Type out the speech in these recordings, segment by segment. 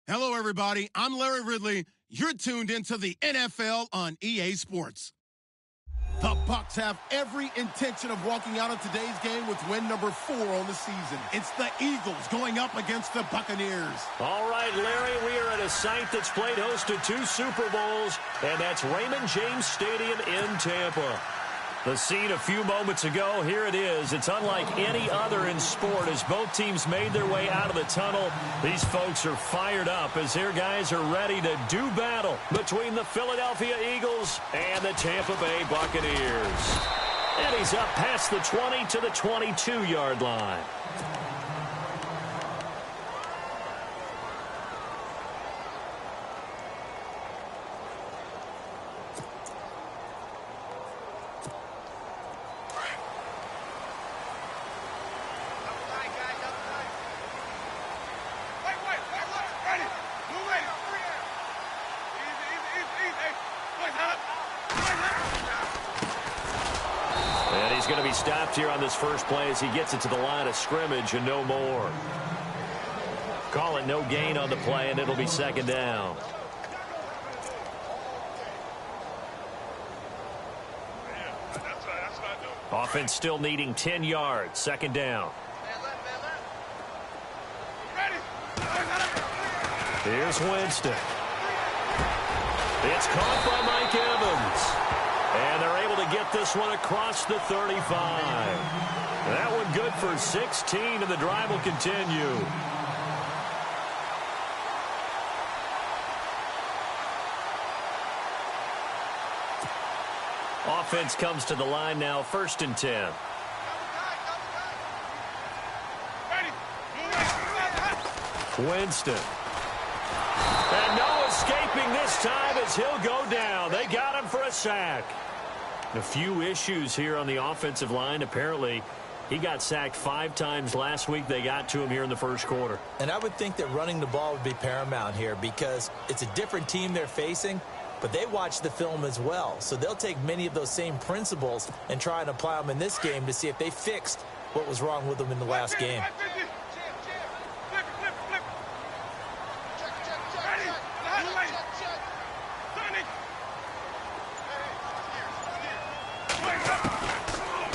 Hello, everybody. I'm Larry Ridley. You're tuned into the NFL on EA Sports. The Bucs have every intention of walking out of today's game with win number 4 on the season. It's the Eagles going up against the Buccaneers. All right, Larry, we are at a site that's played host to 2 Super Bowls, and that's Raymond James Stadium in Tampa. The scene a few moments ago, here it is. It's unlike any other in sport as both teams made their way out of the tunnel. These folks are fired up as their guys are ready to do battle between the Philadelphia Eagles and the Tampa Bay Buccaneers. And he's up past the 20 to the 22-yard line. He's going to be stopped here on this first play as he gets it to the line of scrimmage and no more. Call it no gain on the play, and it'll be second down. Offense still needing 10 yards. Second down. Here's Winston. It's caught by Mike Evans. And they're able to get this one across the 35. That one good for 16, and the drive will continue. Offense comes to the line now, 1st and 10. Winston. And no escaping this time as he'll go down. They got him for a sack. A few issues here on the offensive line. Apparently, he got sacked 5 times last week. They got to him here in the first quarter. And I would think that running the ball would be paramount here because it's a different team they're facing, but they watch the film as well. So they'll take many of those same principles and try and apply them in this game to see if they fixed what was wrong with them in the last game.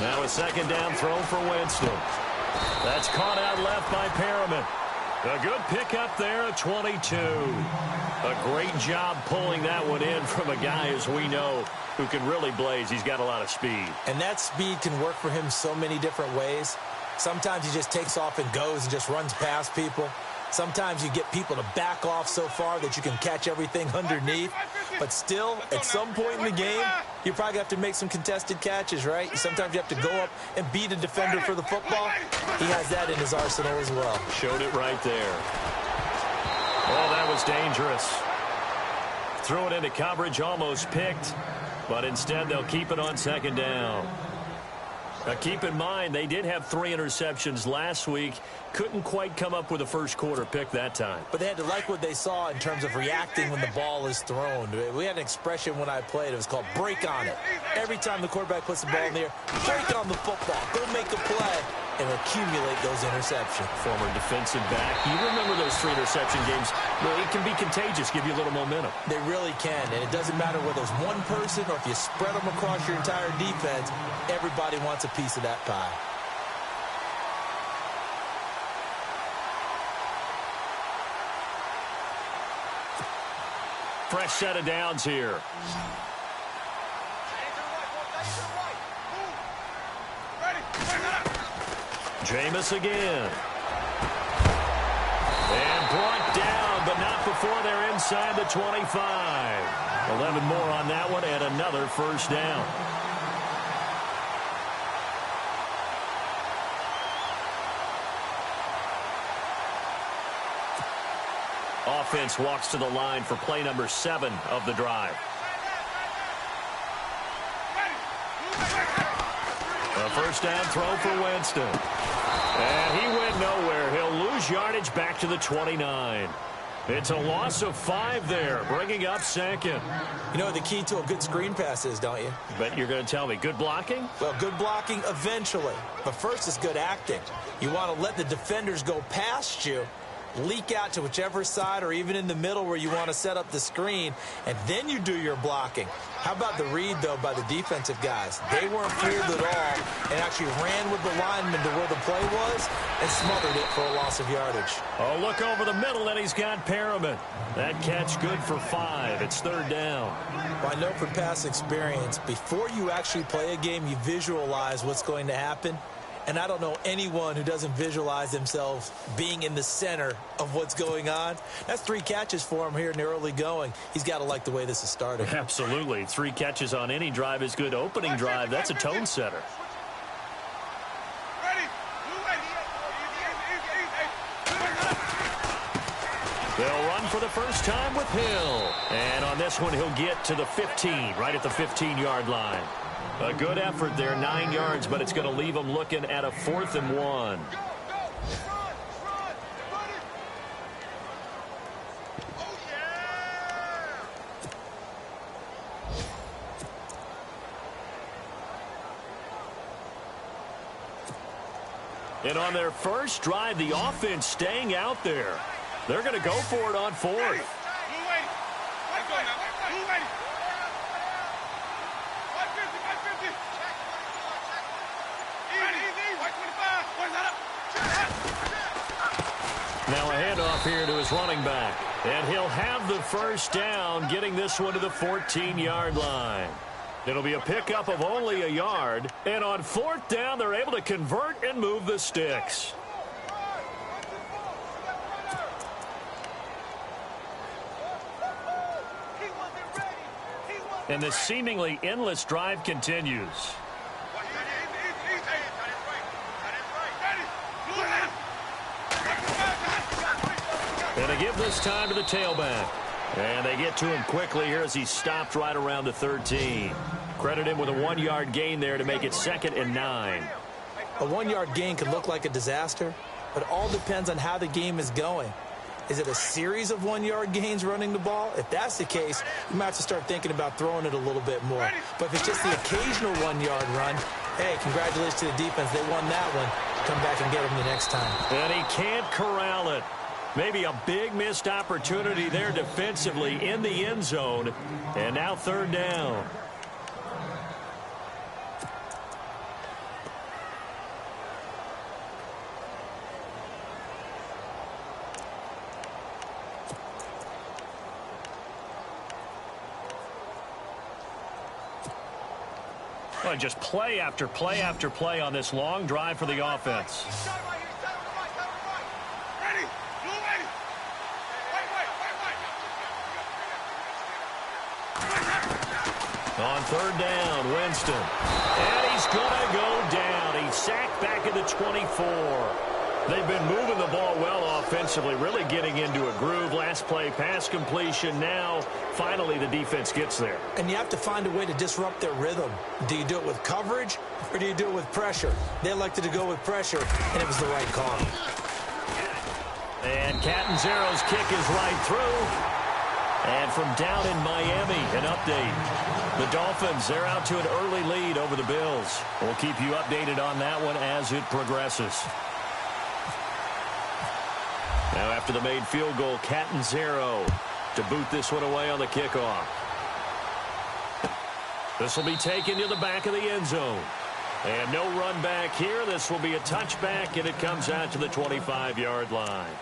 Now a second down throw for Winston. That's caught out left by Perriman. A good pickup there at 22. A great job pulling that one in from a guy, as we know, who can really blaze. He's got a lot of speed. And that speed can work for him so many different ways. Sometimes he just takes off and goes and just runs past people. Sometimes you get people to back off so far that you can catch everything underneath. But still, at some point in the game, you probably have to make some contested catches, right? Sometimes you have to go up and beat a defender for the football. He has that in his arsenal as well. Showed it right there. Oh, that was dangerous. Threw it into coverage, almost picked. But instead, they'll keep it on second down. Now, keep in mind, they did have 3 interceptions last week. Couldn't quite come up with a first quarter pick that time. But they had to like what they saw in terms of reacting when the ball is thrown. We had an expression when I played. It was called break on it. Every time the quarterback puts the ball in the air, break on the football. Go make a play and accumulate those interceptions. Former defensive back. You remember those 3 interception games. Well, it can be contagious, give you a little momentum. They really can, and it doesn't matter whether it's one person or if you spread them across your entire defense, everybody wants a piece of that pie. Fresh set of downs here. Jameis again. And brought down, but not before they're inside the 25. 11 more on that one and another first down. Offense walks to the line for play number 7 of the drive. A first down throw for Winston. And he went nowhere. He'll lose yardage back to the 29. It's a loss of 5 there, bringing up second. You know what the key to a good screen pass is, don't you? Bet you're going to tell me. Good blocking? Well, good blocking eventually. But first is good acting. You want to let the defenders go past you, leak out to whichever side or even in the middle where you want to set up the screen, and then you do your blocking. How about the read, though, by the defensive guys? They weren't fooled at all and actually ran with the lineman to where the play was and smothered it for a loss of yardage. Oh, look over the middle, and he's got Perriman. That catch good for 5. It's 3rd down. Well, I know from past experience, before you actually play a game, you visualize what's going to happen. And I don't know anyone who doesn't visualize themselves being in the center of what's going on. That's 3 catches for him here in the early going. He's got to like the way this is starting. Absolutely. 3 catches on any drive is good. Opening drive, that's a tone setter. They'll run for the first time with Hill. And on this one, he'll get to the 15, right at the 15-yard line. A good effort there, 9 yards, but it's going to leave them looking at a 4th and 1. And on their first drive, the offense staying out there. They're going to go for it on 4th. Now a handoff here to his running back. And he'll have the first down, getting this one to the 14-yard line. It'll be a pickup of only a yard. And on 4th down, they're able to convert and move the sticks. And the seemingly endless drive continues. And they give this time to the tailback. And they get to him quickly here as he stopped right around the 13. Credit him with a 1-yard gain there to make it 2nd and 9. A 1-yard gain could look like a disaster, but it all depends on how the game is going. Is it a series of 1-yard gains running the ball? If that's the case, you might have to start thinking about throwing it a little bit more. But if it's just the occasional 1-yard run, hey, congratulations to the defense. They won that one. Come back and get them the next time. And he can't corral it. Maybe a big missed opportunity there defensively in the end zone. And now 3rd down. Well, just play after play after play on this long drive for the offense. On 3rd down, Winston. And he's going to go down. He's sacked back at the 24. They've been moving the ball well offensively, really getting into a groove. Last play, pass completion. Now, finally, the defense gets there. And you have to find a way to disrupt their rhythm. Do you do it with coverage, or do you do it with pressure? They elected to go with pressure, and it was the right call. And Catanzaro's kick is right through. And from down in Miami, an update. The Dolphins, they're out to an early lead over the Bills. We'll keep you updated on that one as it progresses. Now after the made field goal, Catanzaro to boot this one away on the kickoff. This will be taken to the back of the end zone. And no run back here. This will be a touchback, and it comes out to the 25-yard line.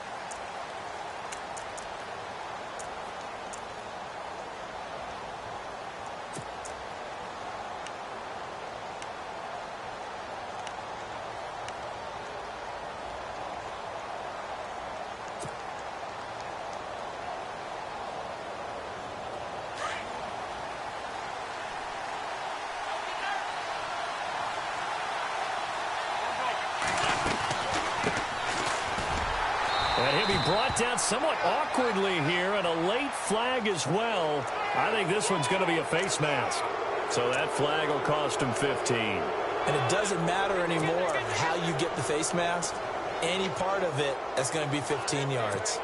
And he'll be brought down somewhat awkwardly here, and a late flag as well. I think this one's going to be a face mask. So that flag will cost him 15. And it doesn't matter anymore how you get the face mask. Any part of it is going to be 15 yards.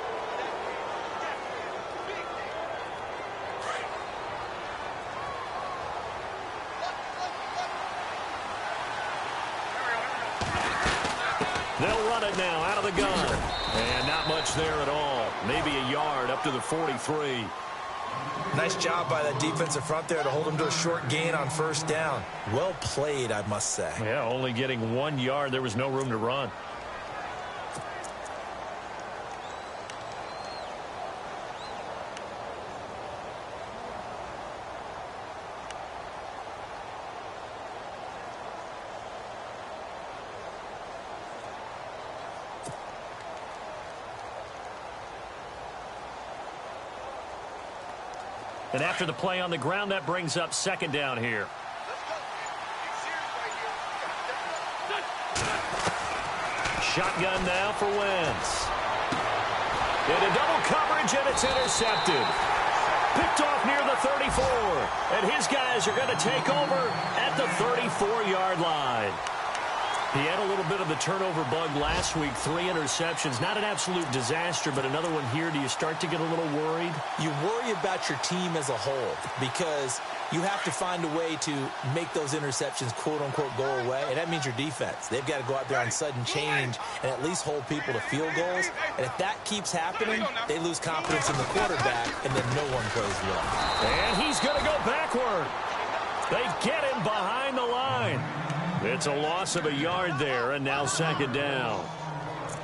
They'll run it now out of the gun. And not much there at all. Maybe a yard up to the 43. Nice job by that defensive front there to hold him to a short gain on first down. Well played, I must say. Yeah, only getting 1 yard. There was no room to run. And after the play on the ground, that brings up second down here. Shotgun now for Wentz. Into double coverage, and it's intercepted. Picked off near the 34. And his guys are going to take over at the 34-yard line. He had a little bit of the turnover bug last week, 3 interceptions. Not an absolute disaster, but another one here. Do you start to get a little worried? You worry about your team as a whole because you have to find a way to make those interceptions, quote-unquote, go away, and that means your defense. They've got to go out there on sudden change and at least hold people to field goals. And if that keeps happening, they lose confidence in the quarterback, and then no one plays well. And he's going to go backward. They get him behind the line. It's a loss of a yard there, and now second down.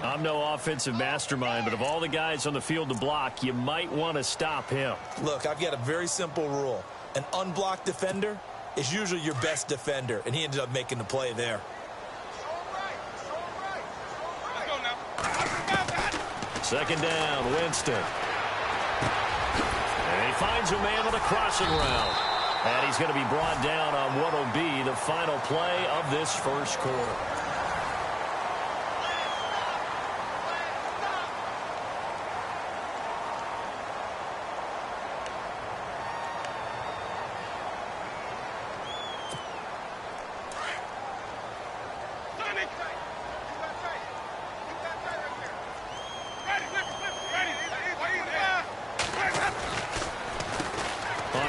I'm no offensive mastermind, but of all the guys on the field to block, you might want to stop him. Look, I've got a very simple rule. An unblocked defender is usually your best defender, and he ended up making the play there. Second down, Winston. And he finds a man on the crossing route. And he's going to be brought down on what will be the final play of this first quarter.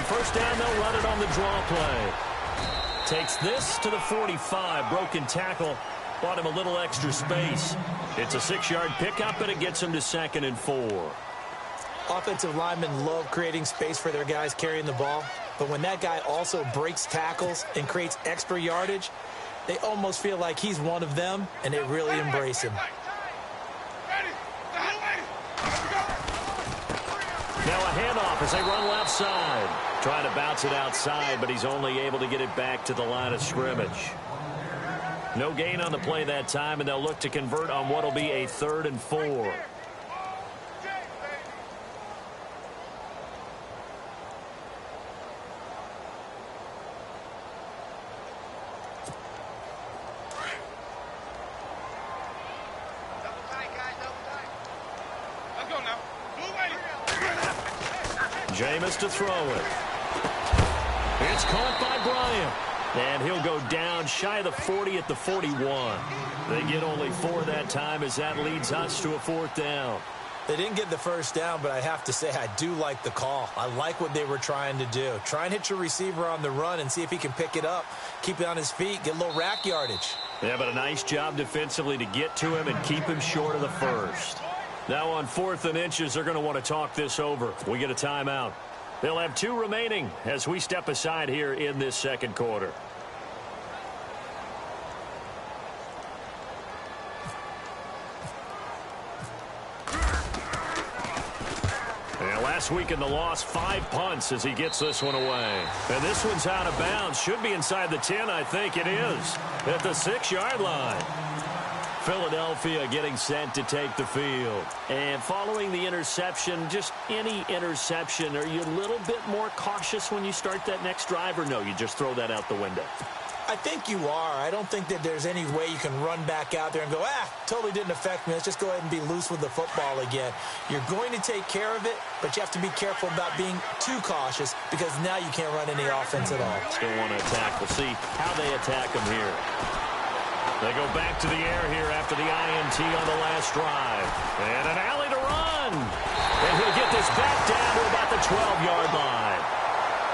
First down, they'll run it on the draw play. Takes this to the 45. Broken tackle. Bought him a little extra space. It's a 6-yard pickup, and it gets him to 2nd and 4. Offensive linemen love creating space for their guys carrying the ball. But when that guy also breaks tackles and creates extra yardage, they almost feel like he's one of them, and they really embrace him. Now a handoff as they run left side. Trying to bounce it outside, but he's only able to get it back to the line of scrimmage. No gain on the play that time, and they'll look to convert on what will be a 3rd and 4. Jameis to throw it. It's caught by Bryant. And he'll go down shy of the 40 at the 41. They get only 4 that time as that leads us to a 4th down. They didn't get the first down, but I have to say I do like the call. I like what they were trying to do. Try and hit your receiver on the run and see if he can pick it up, keep it on his feet, get a little rack yardage. Yeah, but a nice job defensively to get to him and keep him short of the first. Now on 4th and inches, they're going to want to talk this over. We get a timeout. They'll have 2 remaining as we step aside here in this second quarter. And last week in the loss, 5 punts as he gets this one away. And this one's out of bounds. Should be inside the 10, I think it is. At the 6-yard line. Philadelphia getting set to take the field. And following the interception, just any interception, are you a little bit more cautious when you start that next drive, or no, you just throw that out the window? I think you are. I don't think that there's any way you can run back out there and go, totally didn't affect me. Let's just go ahead and be loose with the football again. You're going to take care of it, but you have to be careful about being too cautious because now you can't run any offense at all. Still want to attack. We'll see how they attack him here. They go back to the air here after the INT on the last drive. And an alley to run. And he'll get this back down to about the 12-yard line.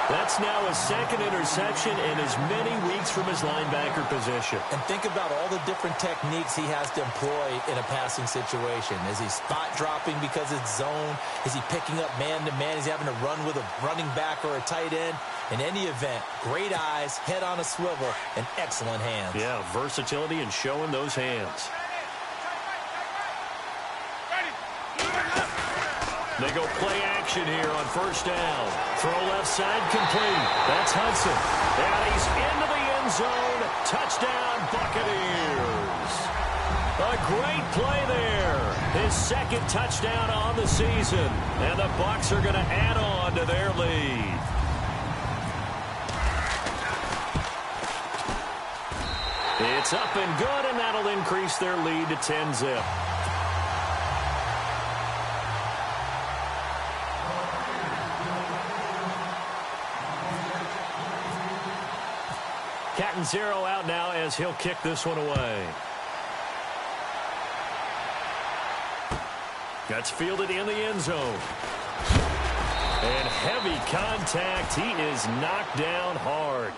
That's now his second interception in as many weeks from his linebacker position. And think about all the different techniques he has to employ in a passing situation. Is he spot dropping because it's zone? Is he picking up man-to-man? Is he having to run with a running back or a tight end? In any event, great eyes, head on a swivel, and excellent hands. Yeah, versatility and showing those hands. They go play action here on first down. Throw left side complete. That's Hudson. And he's into the end zone. Touchdown, Buccaneers. A great play there. His second touchdown on the season. And the Bucs are going to add on to their lead. It's up and good, and that'll increase their lead to 10-zip. Cat and zero out now as he'll kick this one away. That's fielded in the end zone. And heavy contact. He is knocked down hard.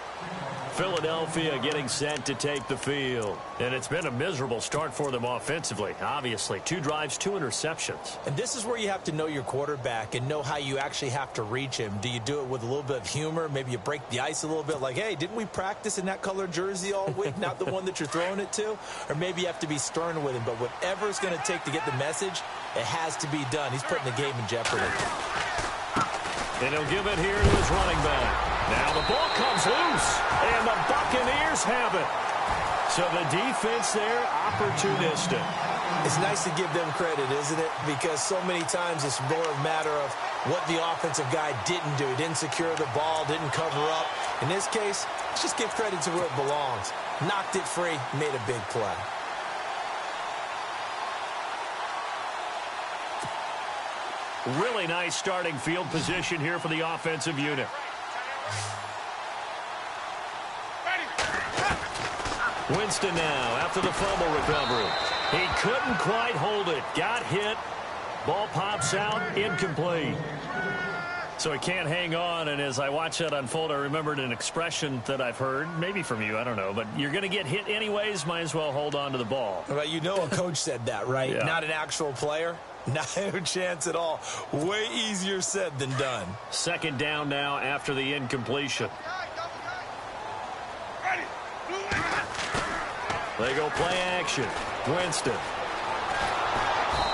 Philadelphia getting set to take the field. And it's been a miserable start for them offensively, obviously. 2 drives, 2 interceptions. And this is where you have to know your quarterback and know how you actually have to reach him. Do you do it with a little bit of humor? Maybe you break the ice a little bit like, hey, didn't we practice in that colored jersey all week? Not the one that you're throwing it to? Or maybe you have to be stern with him. But whatever it's going to take to get the message, it has to be done. He's putting the game in jeopardy. And he'll give it here to his running back. Now the ball comes loose, and the Buccaneers have it. So the defense there, opportunistic. It's nice to give them credit, isn't it? Because so many times it's more a matter of what the offensive guy didn't do. Didn't secure the ball, didn't cover up. In this case, let's just give credit to where it belongs. Knocked it free, made a big play. Really nice starting field position here for the offensive unit. Winston now after the fumble recovery. He couldn't quite hold it. Got hit. Ball pops out. Incomplete. So he can't hang on, and as I watch that unfold, I remembered an expression that I've heard, maybe from you, I don't know, but you're going to get hit anyways, might as well hold on to the ball. Well, you know a coach said that, right? Yeah. Not an actual player. No chance at all. Way easier said than done. Second down now after the incompletion. They go play action. Winston.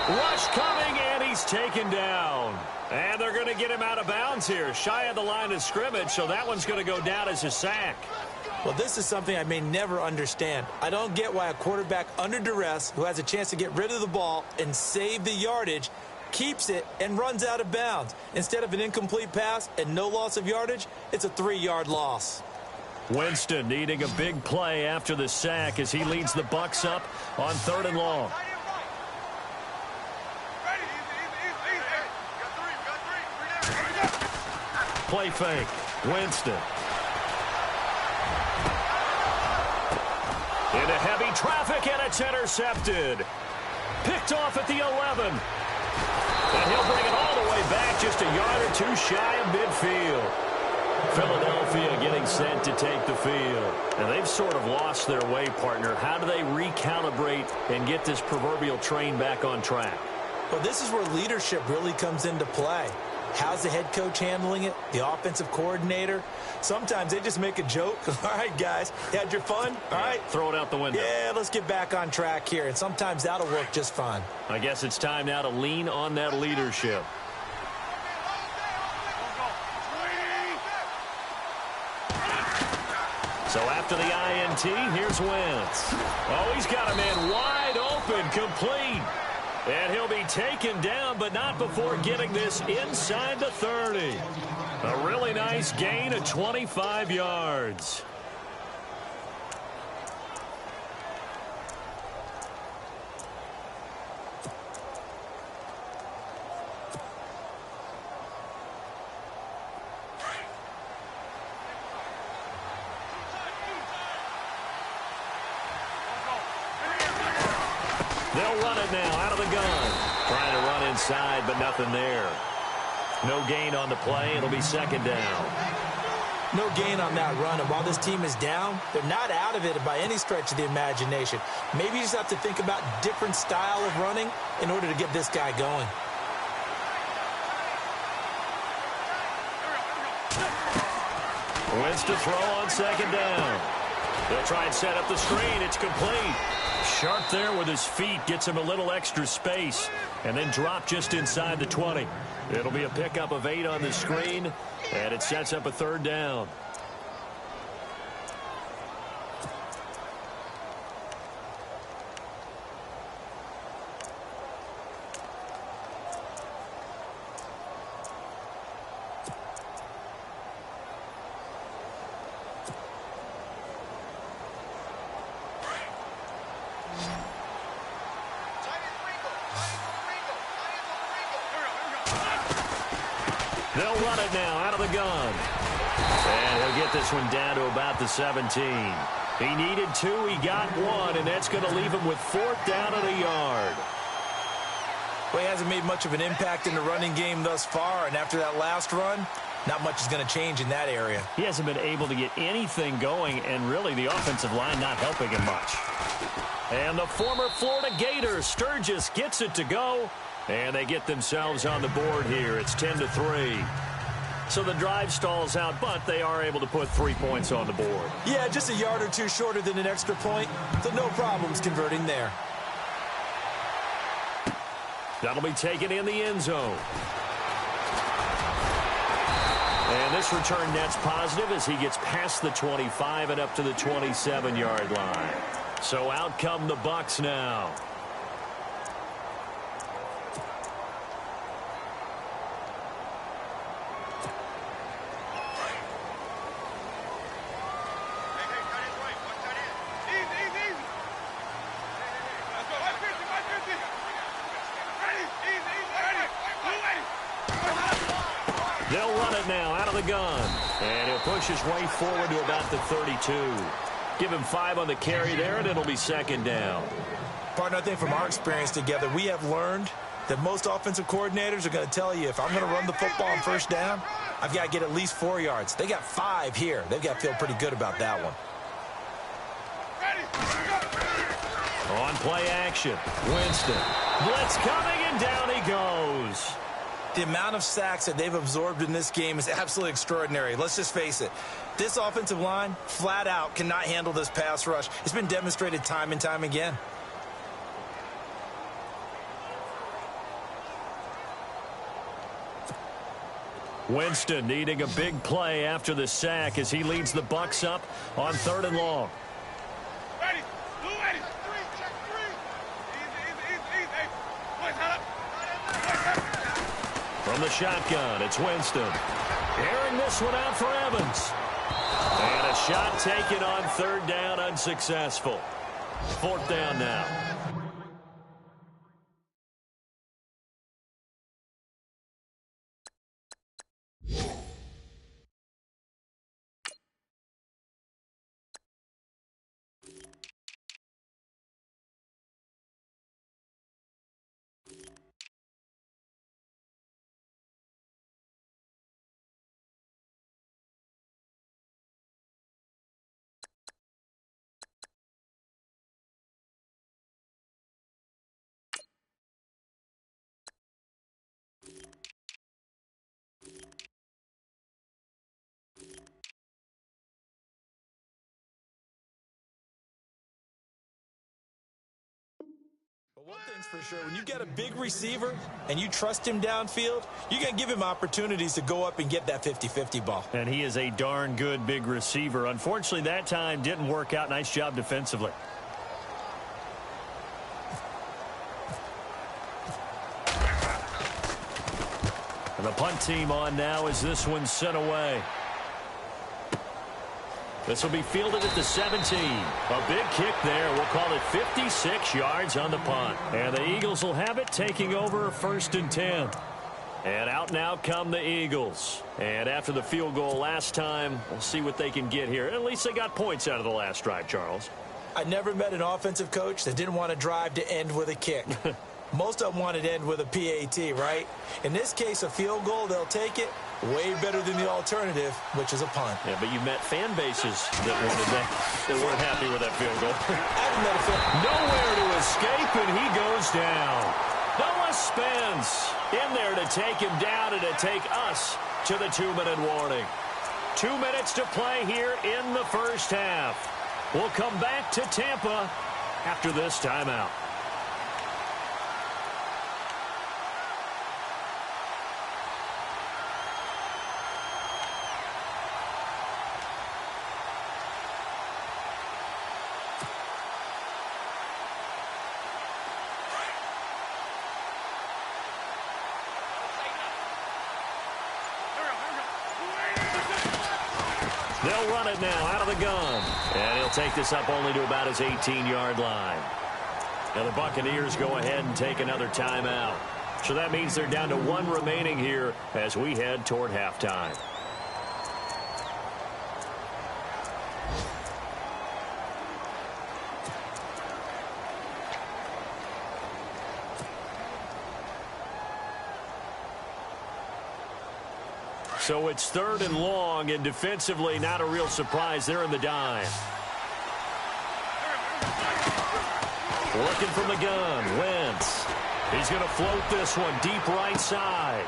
Rush coming, and he's taken down. And they're going to get him out of bounds here. Shy of the line of scrimmage, so that one's going to go down as a sack. Well, this is something I may never understand. I don't get why a quarterback under duress who has a chance to get rid of the ball and save the yardage keeps it and runs out of bounds. Instead of an incomplete pass and no loss of yardage, it's a 3-yard loss. Winston needing a big play after the sack as he leads the Bucs up on 3rd and long. Play fake. Winston. Into heavy traffic, and it's intercepted. Picked off at the 11. And he'll bring it all the way back, just a yard or 2 shy of midfield. Philadelphia getting set to take the field. And they've sort of lost their way, partner. How do they recalibrate and get this proverbial train back on track? Well, this is where leadership really comes into play. How's the head coach handling it? The offensive coordinator? Sometimes they just make a joke. All right, guys, you had your fun? All right. Throw it out the window. Yeah, let's get back on track here. And sometimes that'll work just fine. I guess it's time now to lean on that leadership. So after the INT, here's Wentz. Oh, he's got a man wide open, complete. And he'll be taken down, but not before getting this inside the 30. A really nice gain of 25 yards. They'll run it now out of the gun. Trying to run inside, but nothing there. No gain on the play. It'll be second down. No gain on that run, and while this team is down, they're not out of it by any stretch of the imagination. Maybe you just have to think about different style of running in order to get this guy going. Wins to throw on second down. They'll try and set up the screen. It's complete. Sharp there with his feet. Gets him a little extra space. And then drop just inside the 20. It'll be a pickup of 8 on the screen. And it sets up a third down. They'll run it now out of the gun. And he'll get this one down to about the 17. He needed 2. He got 1, and that's going to leave him with 4th down and a yard. Well, he hasn't made much of an impact in the running game thus far, and after that last run, not much is going to change in that area. He hasn't been able to get anything going, and really the offensive line not helping him much. And the former Florida Gator, Sturgis, gets it to go. And they get themselves on the board here. It's 10-3. So the drive stalls out, but they are able to put 3 points on the board. Yeah, just a yard or two shorter than an extra point, so no problems converting there. That'll be taken in the end zone. And this return net's positive as he gets past the 25 and up to the 27-yard line. So out come the Bucs now. They'll run it now out of the gun. And he'll push his way forward to about the 32. Give him 5 on the carry there, and it'll be second down. Partner, I think from our experience together, we have learned that most offensive coordinators are going to tell you, if I'm going to run the football on first down, I've got to get at least 4 yards. They got 5 here. They've got to feel pretty good about that one. On play action, Winston. Blitz coming, and down he goes. The amount of sacks that they've absorbed in this game is absolutely extraordinary. Let's just face it. This offensive line, flat out, cannot handle this pass rush. It's been demonstrated time and time again. Winston needing a big play after the sack as he leads the Bucs up on 3rd and long. From the shotgun, it's Winston. Airing this one out for Evans. And a shot taken on 3rd down, unsuccessful. 4th down now. One thing's for sure, when you get a big receiver and you trust him downfield, you're going to give him opportunities to go up and get that 50-50 ball. And he is a darn good big receiver. Unfortunately, that time didn't work out. Nice job defensively. And the punt team on now as this one's sent away. This will be fielded at the 17. A big kick there. We'll call it 56 yards on the punt. And the Eagles will have it, taking over 1st and 10. And out now come the Eagles. And after the field goal last time, we'll see what they can get here. At least they got points out of the last drive, Charles. I never met an offensive coach that didn't want to drive to end with a kick. Most of them wanted to end with a PAT, right? In this case, a field goal, they'll take it. Way better than the alternative, which is a punt. Yeah, but you met fan bases that wanted that, that weren't happy with that field goal. I've met a fan. Nowhere to escape, and he goes down. Noah Spence in there to take him down and to take us to the 2-minute warning. 2 minutes to play here in the first half. We'll come back to Tampa after this timeout. They'll run it now out of the gun. And he'll take this up only to about his 18-yard line. Now the Buccaneers go ahead and take another timeout. So that means they're down to 1 remaining here as we head toward halftime. So it's 3rd and long, and defensively, not a real surprise. They're in the dime. Working from the gun, Wentz. He's going to float this one deep right side.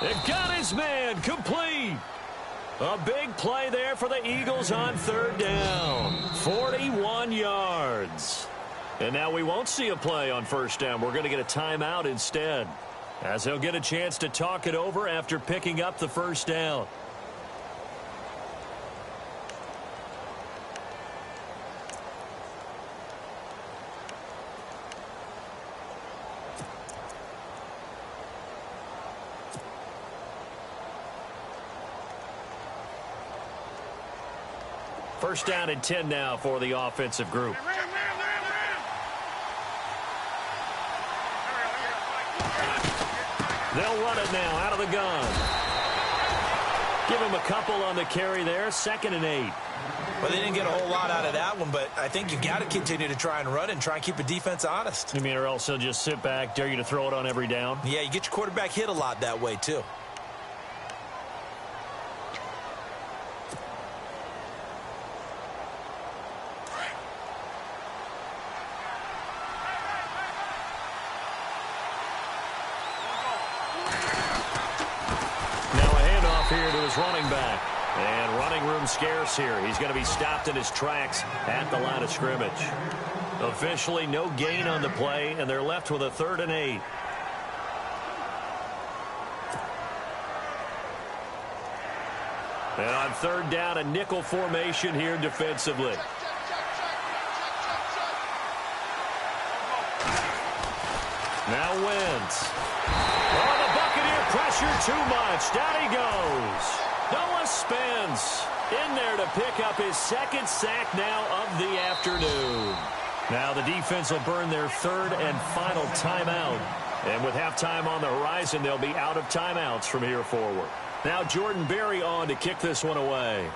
They've got his man complete. A big play there for the Eagles on 3rd down. 41 yards. And now we won't see a play on 1st down. We're going to get a timeout instead, as he'll get a chance to talk it over after picking up the 1st down. First down and 10 now for the offensive group. They'll run it now out of the gun. Give him a couple on the carry there. 2nd and 8. Well, they didn't get a whole lot out of that one, but I think you got to continue to try and run and try and keep the defense honest. You mean, or else he'll just sit back, dare you to throw it on every down? Yeah, you get your quarterback hit a lot that way, too. Here to his running back. And running room scarce here. He's going to be stopped in his tracks at the line of scrimmage. Officially no gain on the play, and they're left with a 3rd and 8. And on 3rd down, a nickel formation here defensively. Now Wentz. Oh, the Buccaneer pressure too much. Down he goes. Noah Spence in there to pick up his 2nd sack now of the afternoon. Now the defense will burn their 3rd and final timeout. And with halftime on the horizon, they'll be out of timeouts from here forward. Now Jordan Berry on to kick this one away.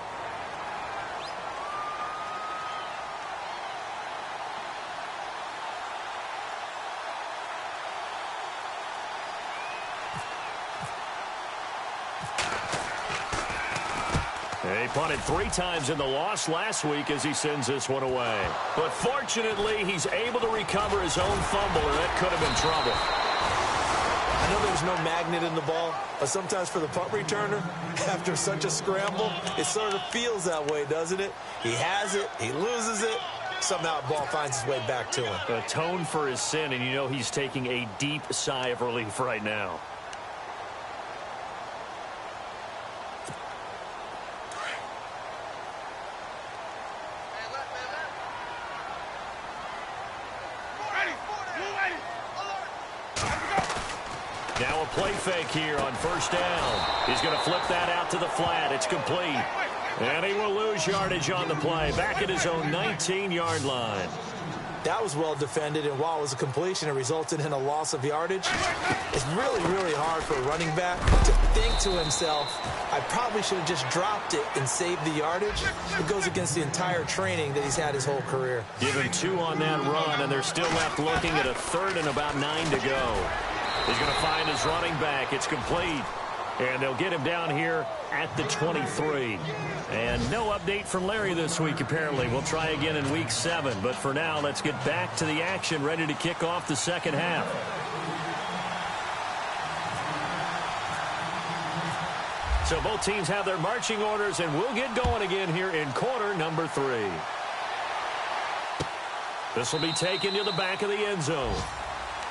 He punted 3 times in the loss last week as he sends this one away. But fortunately, he's able to recover his own fumble, and that could have been trouble. I know there's no magnet in the ball, but sometimes for the punt returner, after such a scramble, it sort of feels that way, doesn't it? He has it, he loses it, somehow the ball finds its way back to him. Atone for his sin, and you know he's taking a deep sigh of relief right now. Now a play fake here on 1st down. He's going to flip that out to the flat. It's complete. And he will lose yardage on the play. Back at his own 19-yard line. That was well defended, and while it was a completion, it resulted in a loss of yardage. It's really, really hard for a running back to think to himself, I probably should have just dropped it and saved the yardage. It goes against the entire training that he's had his whole career. Give him 2 on that run, and they're still left looking at a 3rd and about 9 to go. He's going to find his running back. It's complete. And they'll get him down here at the 23. And no update from Larry this week, apparently. We'll try again in Week 7. But for now, let's get back to the action, ready to kick off the second half. So both teams have their marching orders, and we'll get going again here in quarter number 3. This will be taken to the back of the end zone.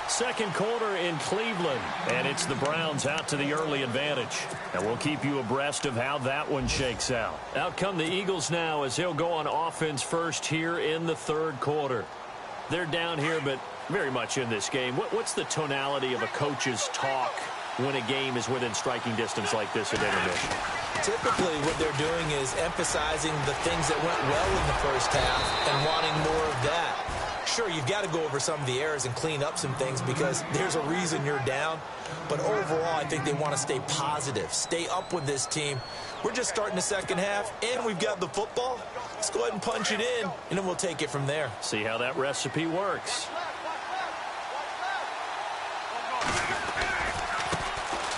Second quarter in Cleveland, and it's the Browns out to the early advantage. And we'll keep you abreast of how that one shakes out. Out come the Eagles now as they'll go on offense first here in the third quarter. They're down here, but very much in this game. What's the tonality of a coach's talk when a game is within striking distance like this at intermission? Typically, what they're doing is emphasizing the things that went well in the first half and wanting more of that. Sure, you've got to go over some of the errors and clean up some things because there's a reason you're down. But overall, I think they want to stay positive, stay up with this team. We're just starting the second half, and we've got the football. Let's go ahead and punch it in, and then we'll take it from there. See how that recipe works.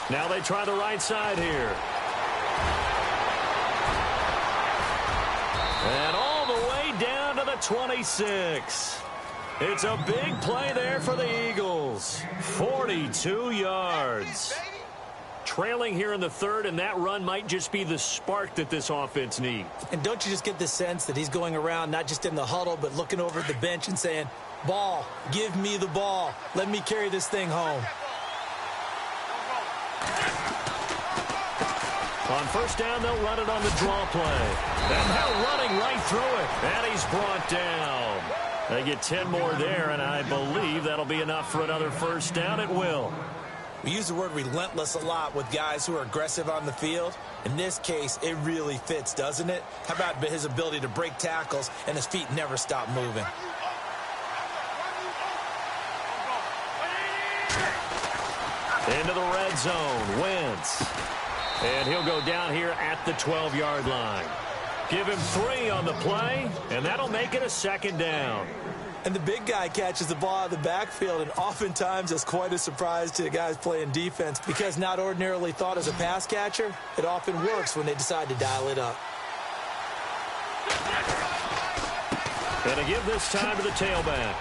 Now they try the right side here. And all the way down to the 26. It's a big play there for the Eagles. 42 yards. Trailing here in the third, and that run might just be the spark that this offense needs. And don't you just get the sense that he's going around, not just in the huddle, but looking over at the bench and saying, ball, give me the ball. Let me carry this thing home. On first down, they'll run it on the draw play. And they're running right through it. And he's brought down. They get 10 more there, and I believe that'll be enough for another first down. It will. We use the word relentless a lot with guys who are aggressive on the field. In this case, it really fits, doesn't it? How about his ability to break tackles and his feet never stop moving? Into the red zone, Wentz. And he'll go down here at the 12-yard line. Give him 3 on the play, and that'll make it a second down. And the big guy catches the ball out of the backfield, and oftentimes it's quite a surprise to the guys playing defense because not ordinarily thought as a pass catcher, it often works when they decide to dial it up. Going to give this time to the tailback.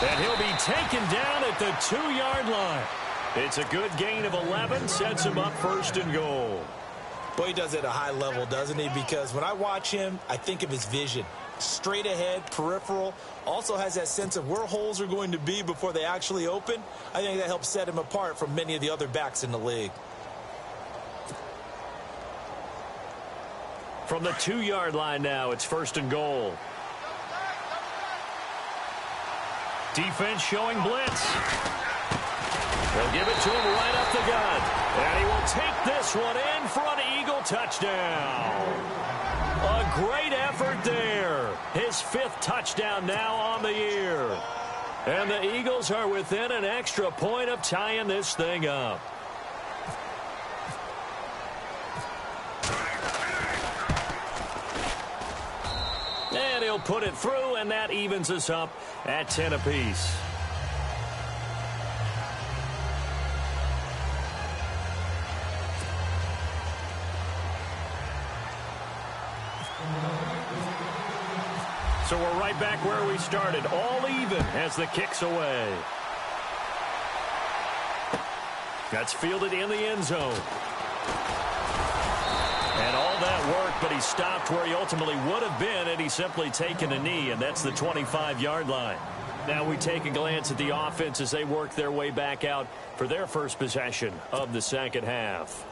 And he'll be taken down at the 2-yard line. It's a good gain of 11, sets him up first and goal. Boy, he does it at a high level, doesn't he? Because when I watch him, I think of his vision. Straight ahead, peripheral, also has that sense of where holes are going to be before they actually open. I think that helps set him apart from many of the other backs in the league. From the 2-yard line now, it's first and goal. Defense showing blitz. They'll give it to him right up the gut. And he will take this one in for an Eagle touchdown. A great effort there. His 5th touchdown now on the year. And the Eagles are within an extra point of tying this thing up. And he'll put it through, and that evens us up at 10 apiece. So we're right back where we started, all even as the kick's away. That's fielded in the end zone. And all that work, but he stopped where he ultimately would have been had he simply taken a knee, and that's the 25-yard line. Now we take a glance at the offense as they work their way back out for their first possession of the second half.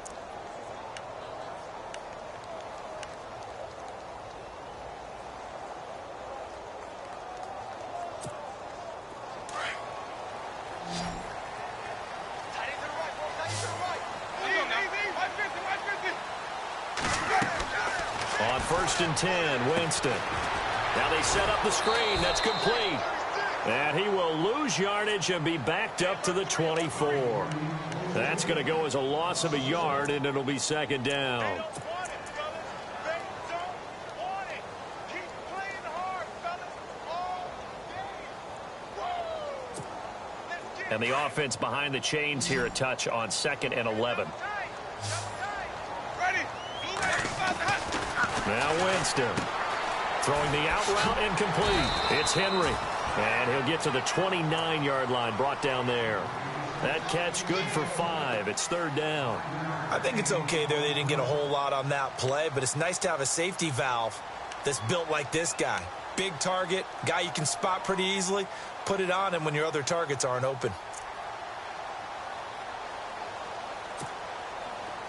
On first and 10, Winston. Now they set up the screen. That's complete. And he will lose yardage and be backed up to the 24. That's going to go as a loss of a yard, and it'll be second down. And the offense behind the chains here a touch on 2nd and 11. Now Winston. Throwing the out route incomplete. It's Henry. And he'll get to the 29-yard line, brought down there. That catch good for 5. It's 3rd down. I think it's okay there. They didn't get a whole lot on that play, but it's nice to have a safety valve that's built like this guy. Big target, guy you can spot pretty easily. Put it on him when your other targets aren't open.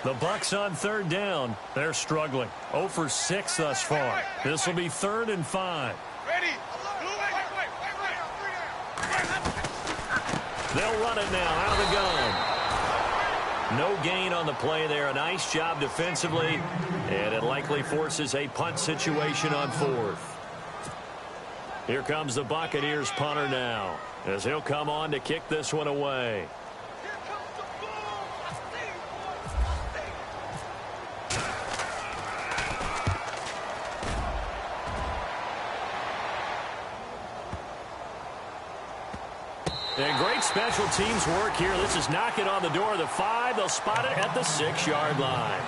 The Bucs on 3rd down. They're struggling. 0 for 6 thus far. This will be 3rd and 5. They'll run it now out of the gun. No gain on the play there. A nice job defensively, and it likely forces a punt situation on 4th. Here comes the Buccaneers punter now, as he'll come on to kick this one away. And great special teams work here. This is knocking on the door of the 5. They'll spot it at the 6-yard line.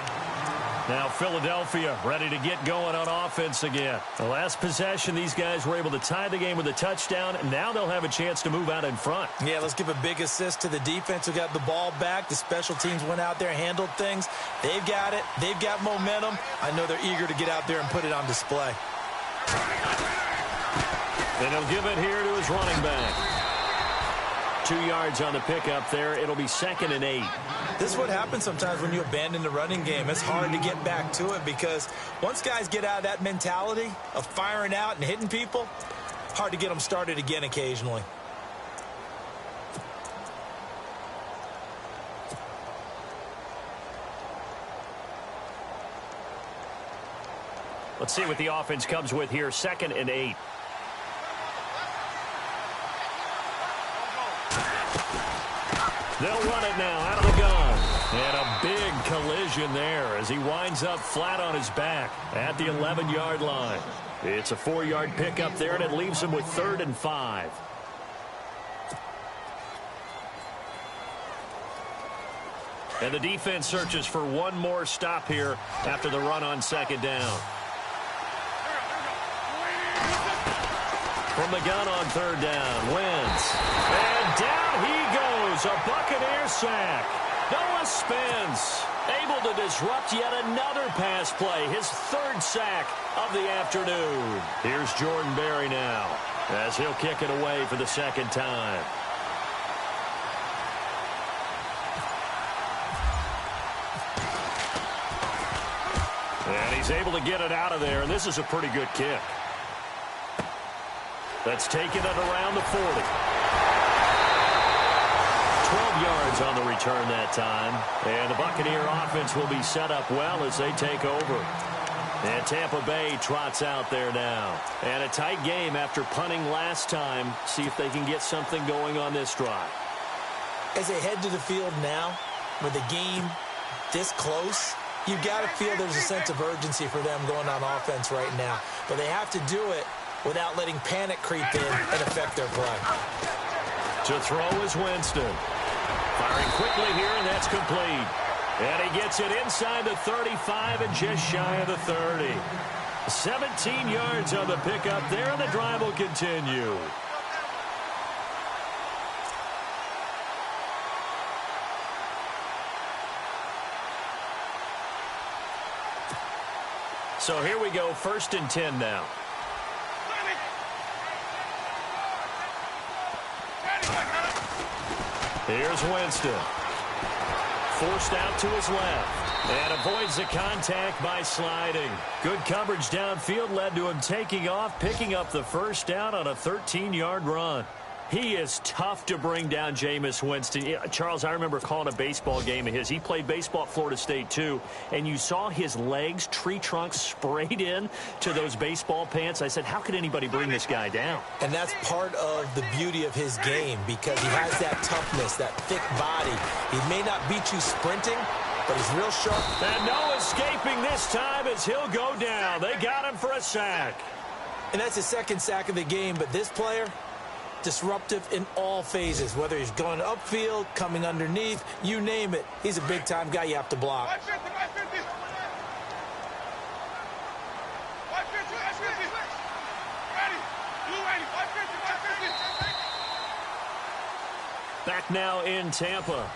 Now Philadelphia ready to get going on offense again. The last possession, these guys were able to tie the game with a touchdown, and now they'll have a chance to move out in front. Yeah, let's give a big assist to the defense who got the ball back. The special teams went out there, handled things. They've got it. They've got momentum. I know they're eager to get out there and put it on display. And he'll give it here to his running back. 2 yards on the pickup there. It'll be 2nd and 8. This is what happens sometimes when you abandon the running game. It's hard to get back to it because once guys get out of that mentality of firing out and hitting people, hard to get them started again occasionally. Let's see what the offense comes with here. 2nd and 8. They'll run it now out of the gun. And a big collision there as he winds up flat on his back at the 11-yard line. It's a 4-yard pickup there, and it leaves him with 3rd and 5. And the defense searches for one more stop here after the run on 2nd down. From the gun on 3rd down, Wentz. And down he goes. A Buccaneer sack. Noah spins. Able to disrupt yet another pass play. His 3rd sack of the afternoon. Here's Jordan Berry now as he'll kick it away for the 2nd time. And he's able to get it out of there, and this is a pretty good kick. That's taken it around the 40. 12 yards on the return that time. And the Buccaneer offense will be set up well as they take over. And Tampa Bay trots out there now. And a tight game after punting last time. See if they can get something going on this drive. As they head to the field now, with the game this close, you've got to feel there's a sense of urgency for them going on offense right now. But they have to do it without letting panic creep in and affect their play. To throw is Winston. Firing quickly here, and that's complete. And he gets it inside the 35 and just shy of the 30. 17 yards on the pickup there, and the drive will continue. So here we go, 1st and 10 now. Here's Winston. Forced out to his left. And avoids the contact by sliding. Good coverage downfield led to him taking off, picking up the 1st down on a 13-yard run. He is tough to bring down, Jameis Winston. Yeah, Charles, I remember calling a baseball game of his. He played baseball at Florida State, too. And you saw his legs, tree trunks sprayed in to those baseball pants. I said, how could anybody bring this guy down? And that's part of the beauty of his game because he has that toughness, that thick body. He may not beat you sprinting, but he's real sharp. And no escaping this time as he'll go down. They got him for a sack. And that's his 2nd sack of the game. But this player, disruptive in all phases, whether he's going upfield, coming underneath, you name it. He's a big-time guy you have to block. Back now in Tampa.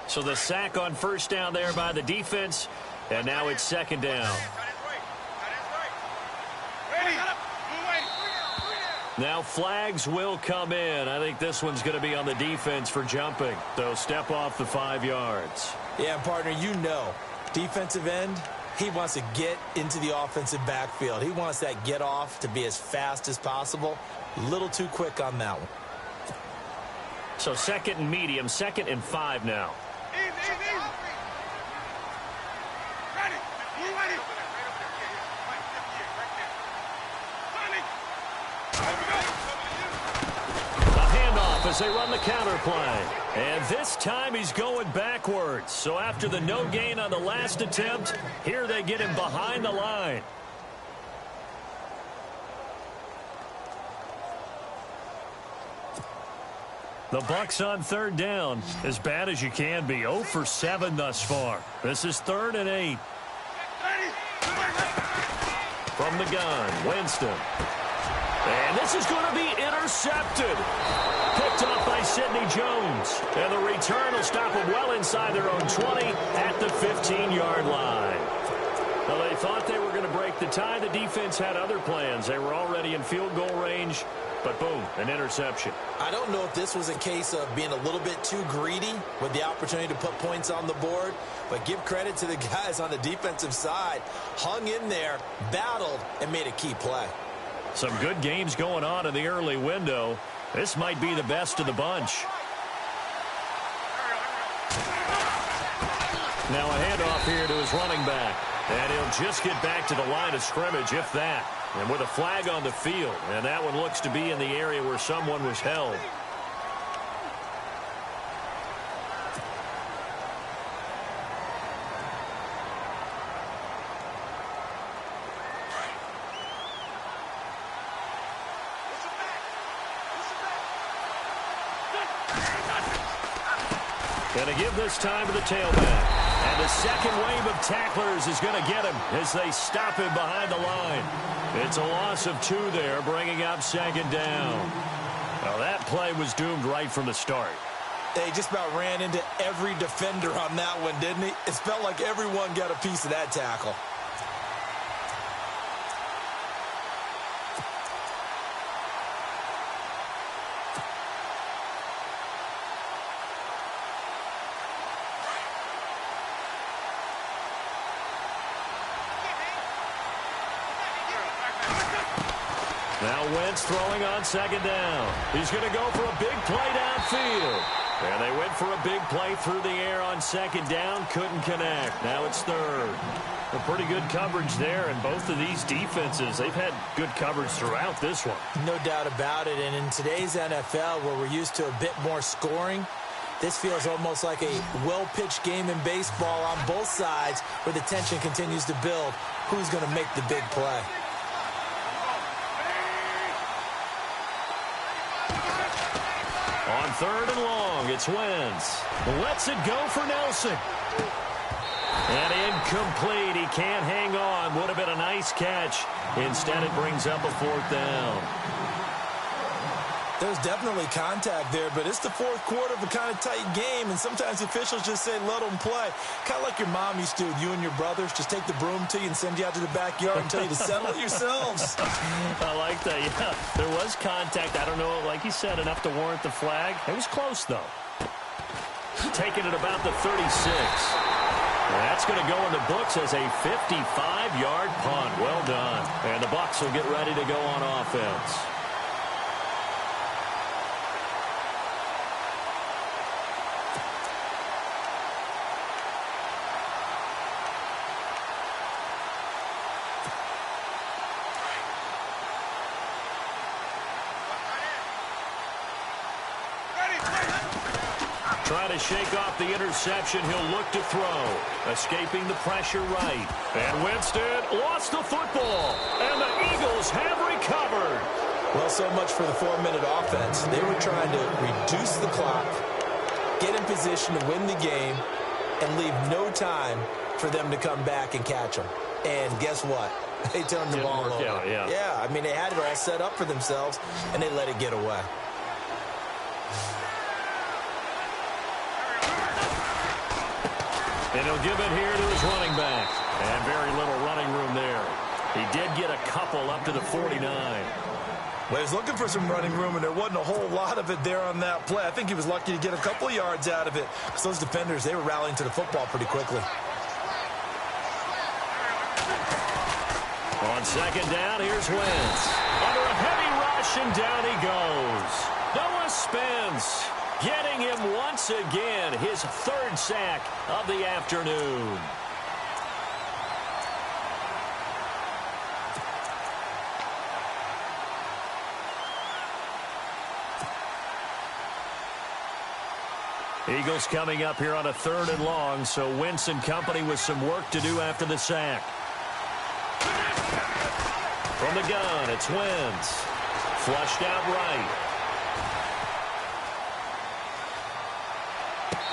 So the sack on first down there by the defense, and now it's second down. Now flags will come in. I think this one's going to be on the defense for jumping. They'll step off the 5 yards. Yeah, partner, you know, defensive end, he wants to get into the offensive backfield. He wants that get off to be as fast as possible. A little too quick on that one. So second and medium, 2nd and 5 now. As they run the counter play. And this time he's going backwards. So after the no gain on the last attempt, here they get him behind the line. The Bucs on third down, as bad as you can be. 0 for 7 thus far. This is 3rd and 8. From the gun, Winston. And this is going to be intercepted. Picked off by Sidney Jones. And the return will stop them well inside their own 20 at the 15-yard line. Well, they thought they were going to break the tie. The defense had other plans. They were already in field goal range. But boom, an interception. I don't know if this was a case of being a little bit too greedy with the opportunity to put points on the board. But give credit to the guys on the defensive side. Hung in there, battled, and made a key play. Some good games going on in the early window. This might be the best of the bunch. Now a handoff here to his running back. And he'll just get back to the line of scrimmage, if that. And with a flag on the field. And that one looks to be in the area where someone was held. Going to give this time to the tailback. And the second wave of tacklers is going to get him as they stop him behind the line. It's a loss of 2 there, bringing up second down. Well, that play was doomed right from the start. They just about ran into every defender on that one, didn't he? It felt like everyone got a piece of that tackle. Now Wentz throwing on second down. He's going to go for a big play downfield. And they went for a big play through the air on second down. Couldn't connect. Now it's third. A pretty good coverage there. And both of these defenses, they've had good coverage throughout this one. No doubt about it. And in today's NFL, where we're used to a bit more scoring, this feels almost like a well-pitched game in baseball on both sides where the tension continues to build. Who's going to make the big play? On third and long, it's Wentz. Lets it go for Nelson. And incomplete. He can't hang on. Would have been a nice catch. Instead, it brings up a 4th down. There's definitely contact there, but it's the 4th quarter of a kind of tight game, and sometimes officials just say, let them play. Kind of like your mom used to with you and your brothers. Just take the broom to you and send you out to the backyard and tell you to settle it yourselves. I like that, yeah. There was contact. I don't know, like you said, enough to warrant the flag. It was close, though. Taking it about the 36. That's going to go in the books as a 55-yard punt. Well done. And the Bucs will get ready to go on offense. Trying to shake off the interception. He'll look to throw. Escaping the pressure right. And Winston lost the football. And the Eagles have recovered. Well, so much for the 4-minute offense. They were trying to reduce the clock, get in position to win the game, and leave no time for them to come back and catch them. And guess what? They turned the ball over. Yeah, I mean, they had it all set up for themselves, and they let it get away. And he'll give it here to his running back. And very little running room there. He did get a couple up to the 49. Well, he was looking for some running room, and there wasn't a whole lot of it there on that play. I think he was lucky to get a couple of yards out of it because those defenders, they were rallying to the football pretty quickly. On second down, here's Wentz. Under a heavy rush, and down he goes. Noah Spence getting him once again, his third sack of the afternoon. Eagles coming up here on a 3rd and long, so Wentz and company with some work to do after the sack. From the gun, it's Wentz. Flushed out right.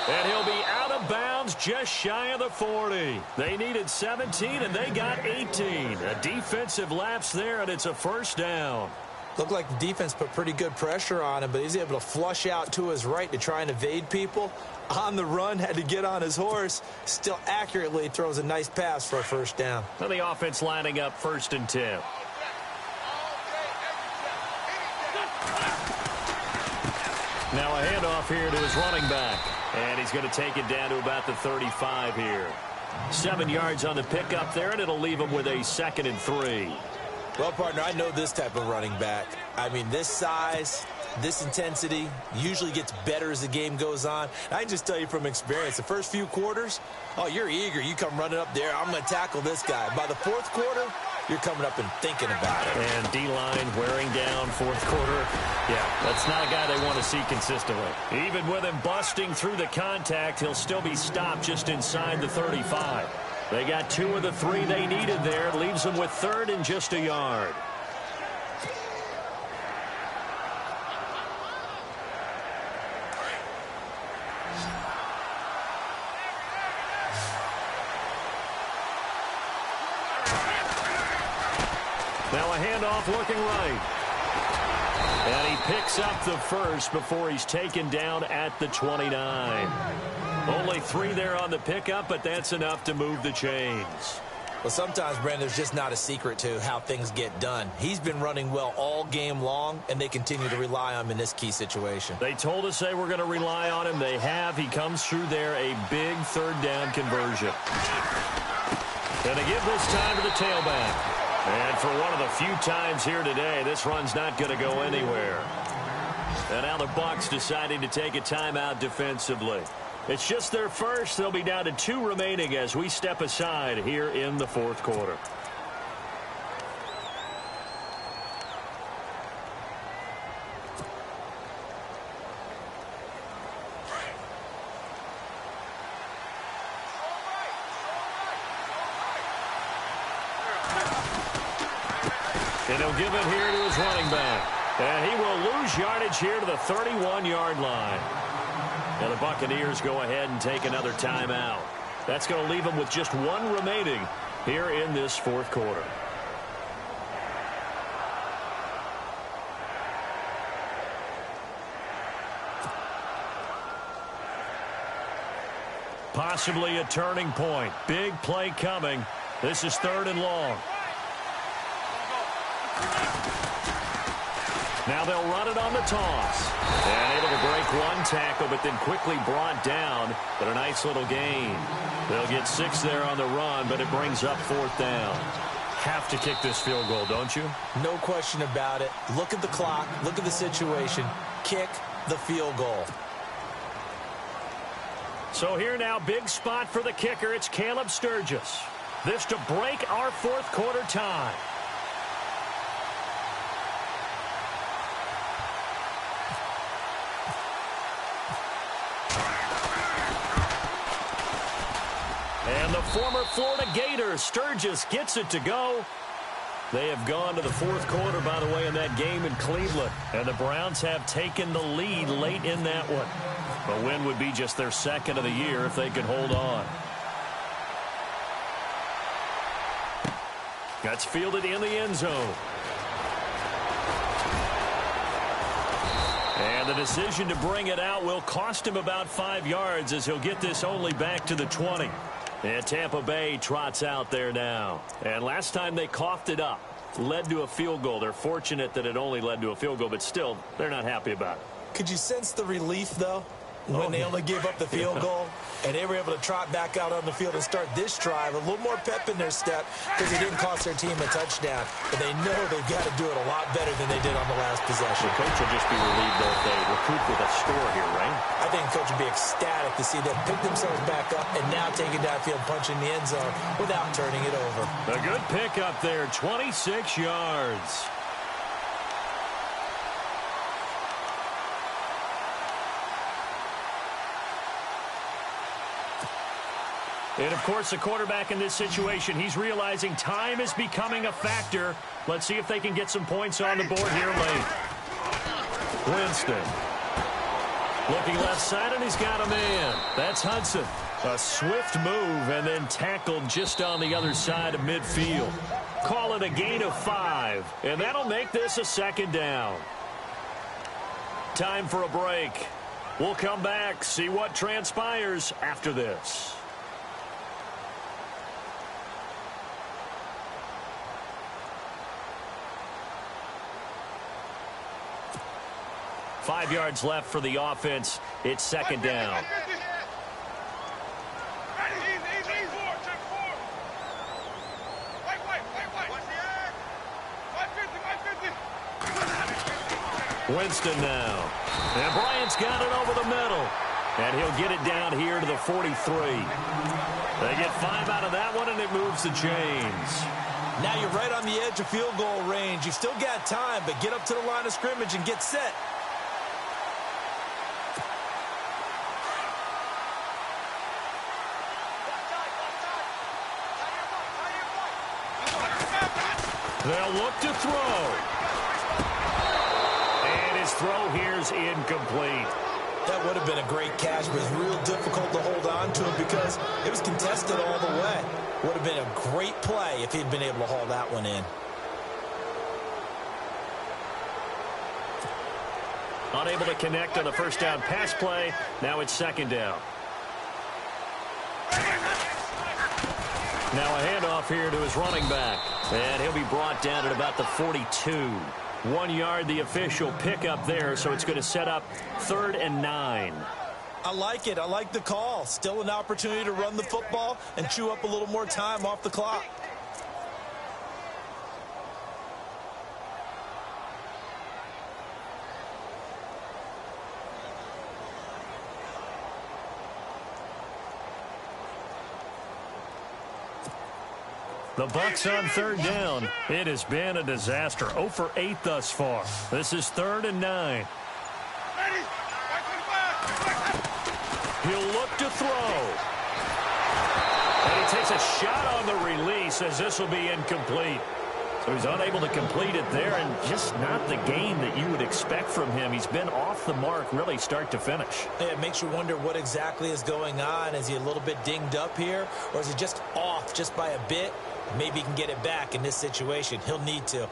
And he'll be out of bounds just shy of the 40. They needed 17, and they got 18. A defensive lapse there, and it's a first down. Looked like the defense put pretty good pressure on him, but he's able to flush out to his right to try and evade people. On the run, had to get on his horse. Still accurately throws a nice pass for a first down. And the offense lining up 1st and 10. Now a handoff here to his running back. And he's going to take it down to about the 35 here. 7 yards on the pickup there, and it'll leave him with a 2nd and 3. Well, partner, I know this type of running back. I mean, this size, this intensity usually gets better as the game goes on. I can just tell you from experience, the first few quarters, oh, you're eager. You come running up there, I'm going to tackle this guy. By the 4th quarter, you're coming up and thinking about it. And D-line wearing down 4th quarter. Yeah, that's not a guy they want to see consistently. Even with him busting through the contact, he'll still be stopped just inside the 35. They got 2 of the 3 they needed there. Leaves them with 3rd and just a yard. Now a handoff looking right. And he picks up the first before he's taken down at the 29. Only 3 there on the pickup, but that's enough to move the chains. Well, sometimes, Brandon, there's just not a secret to how things get done. He's been running well all game long, and they continue to rely on him in this key situation. They told us they were going to rely on him. They have. He comes through there, a big 3rd down conversion. And they give this time to the tailback. And for one of the few times here today, this run's not going to go anywhere. And now the Bucs deciding to take a timeout defensively. It's just their first. They'll be down to 2 remaining as we step aside here in the 4th quarter. And he'll give it here to his running back. And he will lose yardage here to the 31-yard line. Now the Buccaneers go ahead and take another timeout. That's going to leave them with just 1 remaining here in this 4th quarter. Possibly a turning point. Big play coming. This is 3rd and long. Now they'll run it on the toss. And able to break 1 tackle, but then quickly brought down. But a nice little gain. They'll get 6 there on the run, but it brings up 4th down. Have to kick this field goal, don't you? No question about it. Look at the clock. Look at the situation. Kick the field goal. So here now, big spot for the kicker. It's Caleb Sturgis. This to break our 4th quarter tie. And the former Florida Gator, Sturgis, gets it to go. They have gone to the fourth quarter, by the way, in that game in Cleveland. And the Browns have taken the lead late in that one. A win would be just their second of the year if they could hold on. That's fielded in the end zone. And the decision to bring it out will cost him about 5 yards as he'll get this only back to the 20. And Tampa Bay trots out there now. And last time they coughed it up, led to a field goal. They're fortunate that it only led to a field goal, but still, they're not happy about it. Could you sense the relief, though, when they only gave up the field goal? And they were able to trot back out on the field and start this drive. A little more pep in their step because it didn't cost their team a touchdown. But they know they've got to do it a lot better than they did on the last possession. The coach will just be relieved, though, if they recoup with a score here, right? I think the coach will be ecstatic to see them pick themselves back up and now take it downfield, punching the end zone without turning it over. A good pick up there, 26 yards. And, of course, the quarterback in this situation, he's realizing time is becoming a factor. Let's see if they can get some points on the board here late. Winston. Looking left side, and he's got a man. That's Hudson. A swift move and then tackled just on the other side of midfield. Call it a gain of 5, and that'll make this a second down. Time for a break. We'll come back, see what transpires after this. Five yards left for the offense. It's second down. Winston now. And Bryant's got it over the middle. And he'll get it down here to the 43. They get 5 out of that one, and it moves the chains. Now you're right on the edge of field goal range. You've still got time, but get up to the line of scrimmage and get set. They'll look to throw. And his throw here's incomplete. That would have been a great catch, but it's real difficult to hold on to him because it was contested all the way. Would have been a great play if he'd been able to haul that one in. Unable to connect on the first down pass play. Now it's second down. Now a handoff here to his running back. And he'll be brought down at about the 42. 1 yard, the official pickup there, so it's going to set up 3rd and 9. I like it. I like the call. Still an opportunity to run the football and chew up a little more time off the clock. The Bucs on 3rd down. It has been a disaster. 0 for 8 thus far. This is 3rd and 9. He'll look to throw. And he takes a shot on the release as this will be incomplete. So he's unable to complete it there, and just not the game that you would expect from him. He's been off the mark really start to finish. Yeah, it makes you wonder what exactly is going on. Is he a little bit dinged up here, or is he just off just by a bit? Maybe he can get it back in this situation. He'll need to.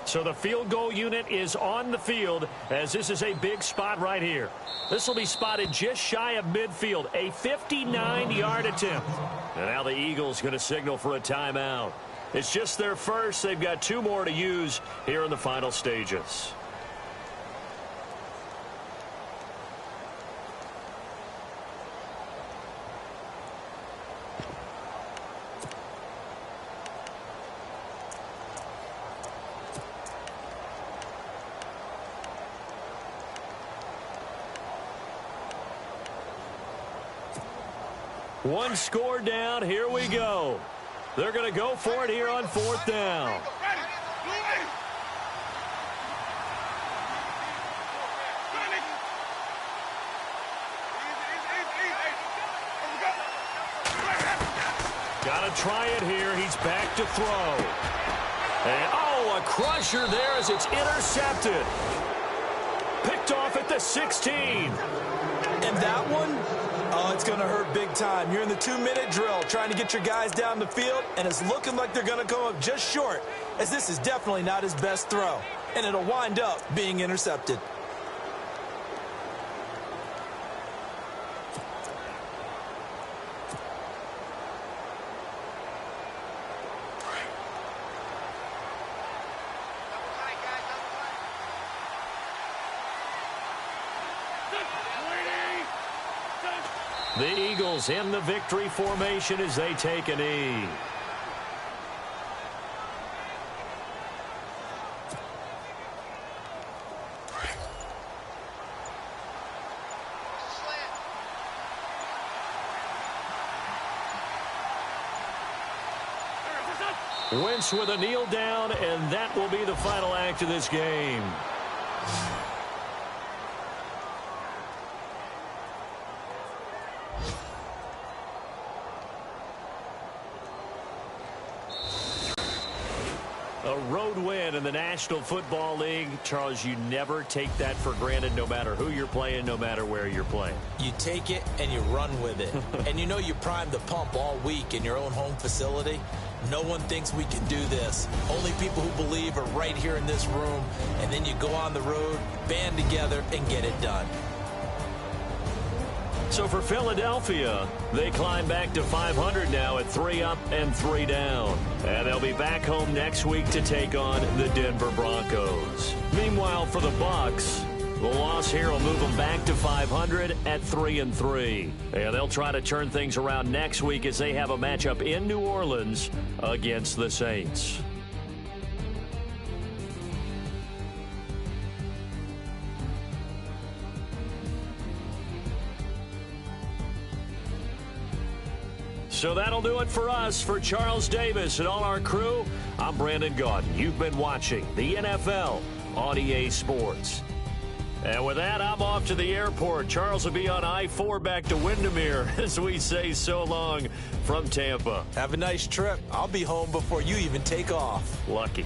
So the field goal unit is on the field as this is a big spot right here. This will be spotted just shy of midfield, a 59-yard attempt. And now the Eagles going to signal for a timeout. It's just their first. They've got 2 more to use here in the final stages. One score down. Here we go. They're going to go for it here on 4th down. Got to try it here. He's back to throw. And, oh, a crusher there as it's intercepted. Picked off at the 16. And that one, oh, it's going to hurt big time. You're in the 2-minute drill trying to get your guys down the field, and it's looking like they're going to come up just short, as this is definitely not his best throw. And it'll wind up being intercepted. The Eagles in the victory formation as they take a knee. Wentz with a kneel down, and that will be the final act of this game. A road win in the National Football League. Charles, you never take that for granted, no matter who you're playing, no matter where you're playing. You take it and you run with it. And you know you primed the pump all week in your own home facility. No one thinks we can do this. Only people who believe are right here in this room. And then you go on the road, band together, and get it done. So for Philadelphia, they climb back to 500 now at 3 up and 3 down. And they'll be back home next week to take on the Denver Broncos. Meanwhile, for the Bucs, the loss here will move them back to 500 at 3-3. And they'll try to turn things around next week as they have a matchup in New Orleans against the Saints. So that'll do it for us. For Charles Davis and all our crew, I'm Brandon Gaudin. You've been watching the NFL on EA Sports. And with that, I'm off to the airport. Charles will be on I-4 back to Windermere as we say so long from Tampa. Have a nice trip. I'll be home before you even take off. Lucky.